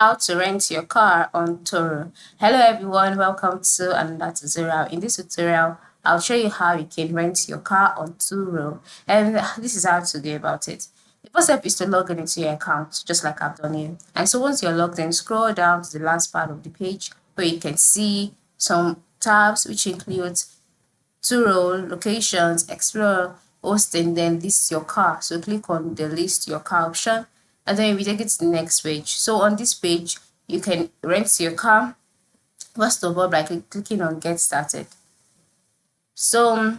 How to rent your car on Turo. Hello everyone, welcome to another tutorial. In this tutorial, I'll show you how you can rent your car on Turo, and this is how to go about it. The first step is to log in into your account, just like I've done here. And so once you're logged in, scroll down to the last part of the page where you can see some tabs which includes Turo, locations, explore, hosting, then list your car. So click on the list your car option, and then we take it to the next page. So on this page, you can rent your car first of all by clicking on get started. So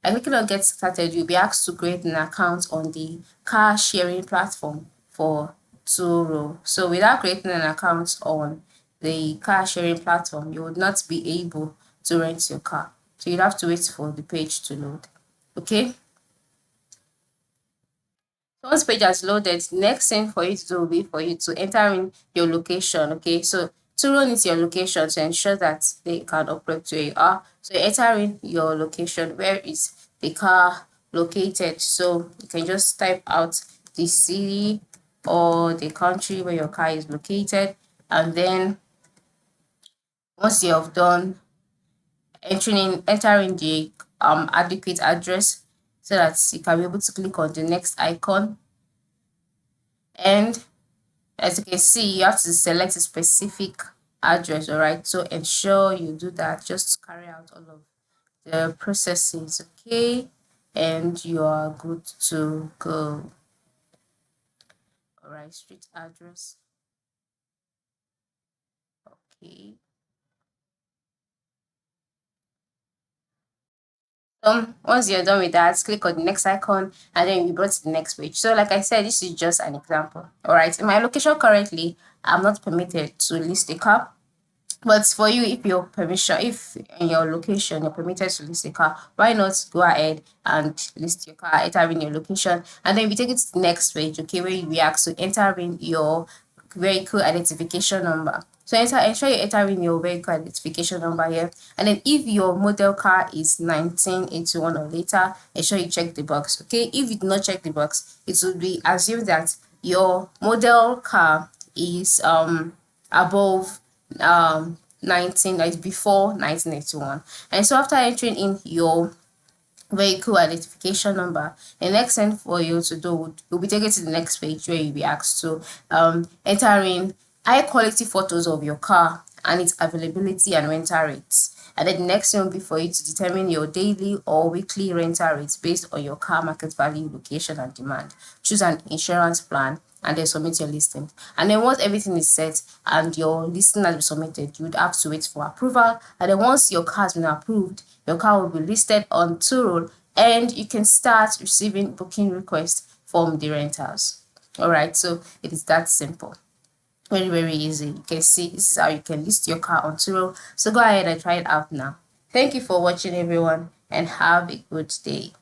by clicking on get started, you'll be asked to create an account on the car sharing platform for Turo. So without creating an account on the car sharing platform, you would not be able to rent your car. So you'd have to wait for the page to load. Okay. So once page has loaded, next thing for you to do will be for you to enter in your location. Okay. So Turo needs your location to ensure that they can upload to where you are. So enter in your location. Where is the car located? So you can just type out the city or the country where your car is located, and then once you have done entering the adequate address, so that you can be able to click on the next icon. And as you can see, you have to select a specific address. All right, so ensure you do that just to carry out all of the processes. Okay, and you are good to go. All right, street address. Okay. Once you're done with that, click on the next icon, and then you brought to the next page. So like I said, this is just an example. All right, in my location currently, I'm not permitted to list a car. But for you, if in your location you're permitted to list a car, why not go ahead and list your car, enter in your location, and then we take it to the next page, okay, where you ask to enter in your vehicle identification number. So ensure you enter in your vehicle identification number here, and then if your model car is 1981 or later, ensure you check the box. Okay, if you do not check the box, it will be assumed that your model car is above 19, like before 1981. And so after entering in your vehicle identification number, the next thing for you to do will be taken to the next page where you'll be asked to enter in high quality photos of your car and its availability and rental rates. And then the next thing will be for you to determine your daily or weekly rental rates based on your car market value, location, and demand. Choose an insurance plan and then submit your listing. And then once everything is set and your listing has been submitted, you would have to wait for approval. And then once your car has been approved, your car will be listed on Turo, and you can start receiving booking requests from the rentals. All right, so it is that simple. Very easy. You can see this is how you can list your car on Turo. So go ahead and try it out now. Thank you for watching everyone, and have a good day.